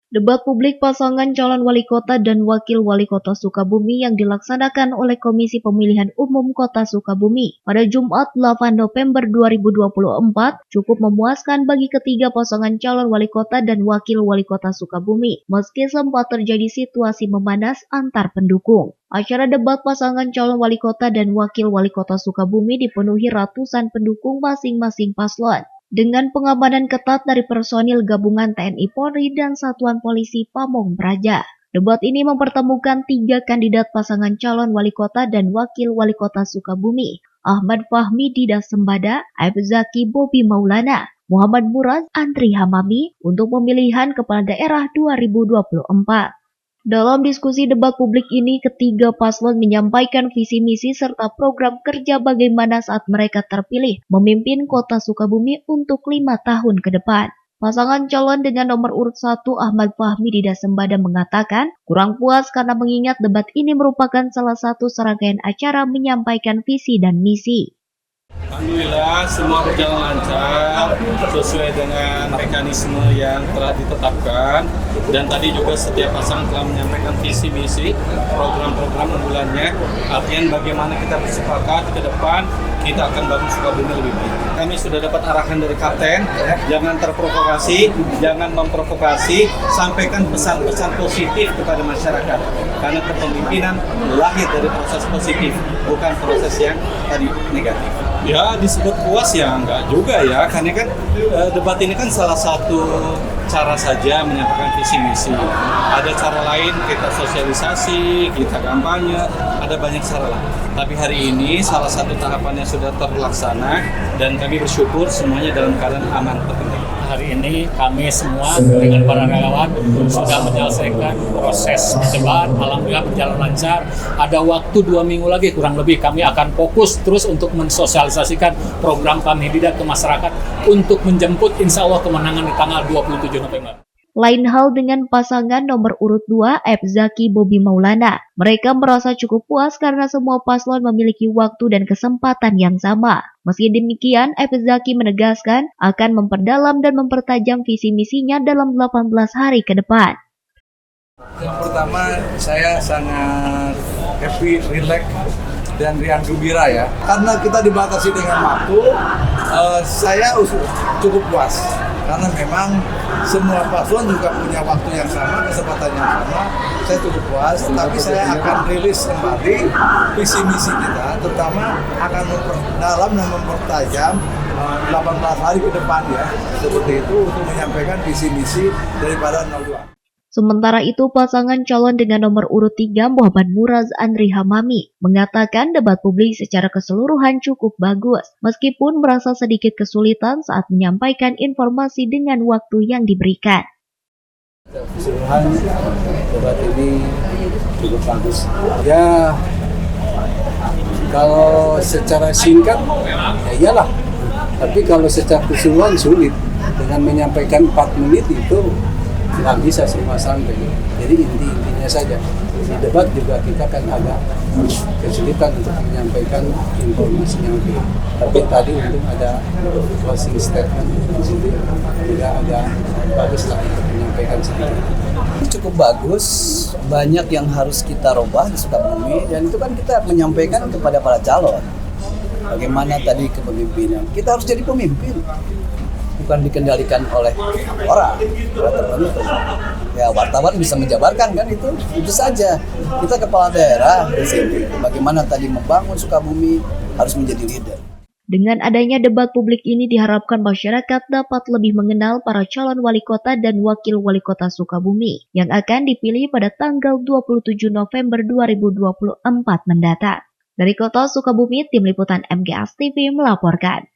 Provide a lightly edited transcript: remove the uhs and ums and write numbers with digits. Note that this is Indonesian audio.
Debat publik pasangan calon wali kota dan wakil wali kota Sukabumi yang dilaksanakan oleh Komisi Pemilihan Umum Kota Sukabumi pada Jumat 8 November 2024 cukup memuaskan bagi ketiga pasangan calon wali kota dan wakil wali kota Sukabumi, meski sempat terjadi situasi memanas antar pendukung. Acara debat pasangan calon wali kota dan wakil wali kota Sukabumi dipenuhi ratusan pendukung masing-masing paslon, dengan pengamanan ketat dari personil gabungan TNI Polri dan Satuan Polisi Pamong Praja. Debat ini mempertemukan tiga kandidat pasangan calon wali kota dan wakil wali kota Sukabumi, Ahmad Fahmi Didas Sembada, Aib Zaki Bobi Maulana, Muhammad Muraz Andri Hamami untuk pemilihan kepala daerah 2024. Dalam diskusi debat publik ini, ketiga paslon menyampaikan visi misi serta program kerja bagaimana saat mereka terpilih memimpin kota Sukabumi untuk 5 tahun ke depan. Pasangan calon dengan nomor urut 1 Ahmad Fahmi Didas Sembada mengatakan kurang puas karena mengingat debat ini merupakan salah satu serangkaian acara menyampaikan visi dan misi. Alhamdulillah semua berjalan lancar sesuai dengan mekanisme yang telah ditetapkan, dan tadi juga setiap pasangan telah menyampaikan visi misi program-program unggulannya, artian bagaimana kita bersepakat ke depan kita akan bangun Sukabumi lebih baik. Kami sudah dapat arahan dari kapten, jangan terprovokasi, jangan memprovokasi, sampaikan pesan-pesan positif kepada masyarakat, karena kepemimpinan lahir dari proses positif, bukan proses yang tadi negatif. Ya disebut puas ya enggak juga ya, karena kan debat ini kan salah satu cara saja menyampaikan visi misi. Ada cara lain kita sosialisasi, kita kampanye, ada banyak cara lah. Tapi hari ini salah satu tahapannya sudah terlaksana dan kami bersyukur semuanya dalam keadaan aman terkendali. Hari ini kami semua dengan para relawan sudah menyelesaikan proses debat. Alhamdulillah berjalan lancar. Ada waktu 2 minggu lagi kurang lebih kami akan fokus terus untuk mensosialisasikan program kami ke masyarakat untuk menjemput insya Allah kemenangan di tanggal 27 November. Lain hal dengan pasangan nomor urut 2 Aib Zaki Bobi Maulana. Mereka merasa cukup puas karena semua paslon memiliki waktu dan kesempatan yang sama. Meski demikian, Aib Zaki menegaskan akan memperdalam dan mempertajam visi misinya dalam 18 hari ke depan. Yang pertama, saya sangat happy, relax, dan riang gembira ya. Karena kita dibatasi dengan waktu, saya cukup puas. Karena memang semua paslon juga punya waktu yang sama, kesempatan yang sama. Saya cukup puas, tapi saya akan rilis kembali visi misi kita, terutama akan memperdalam dan mempertajam 18 hari ke depan ya. Seperti itu untuk menyampaikan visi misi daripada 02. Sementara itu, pasangan calon dengan nomor urut 3 Muhammad Muraz Andri Hamami mengatakan debat publik secara keseluruhan cukup bagus, meskipun merasa sedikit kesulitan saat menyampaikan informasi dengan waktu yang diberikan. Keseluruhan debat ini cukup bagus. Ya, kalau secara singkat, ya iyalah. Tapi kalau secara keseluruhan sulit. Dengan menyampaikan 4 menit itu nggak bisa semua sampai. Jadi intinya saja. Di debat juga kita kan agak kesulitan untuk menyampaikan informasinya lebih. Tapi tadi untung ada closing statement di situ juga agak bagus lah untuk menyampaikan sedikit. Cukup bagus, banyak yang harus kita rubah di Sukabumi, dan itu kan kita menyampaikan kepada para calon. Bagaimana tadi kepemimpinan? Kita harus jadi pemimpin. Bukan dikendalikan oleh orang tertentu. Ya, wartawan bisa menjabarkan kan itu saja. Kita kepala daerah di sini. Bagaimana tadi membangun Sukabumi harus menjadi leader. Dengan adanya debat publik ini diharapkan masyarakat dapat lebih mengenal para calon wali kota dan wakil wali kota Sukabumi yang akan dipilih pada tanggal 27 November 2024 mendatang. Dari Kota Sukabumi, Tim Liputan MGS TV melaporkan.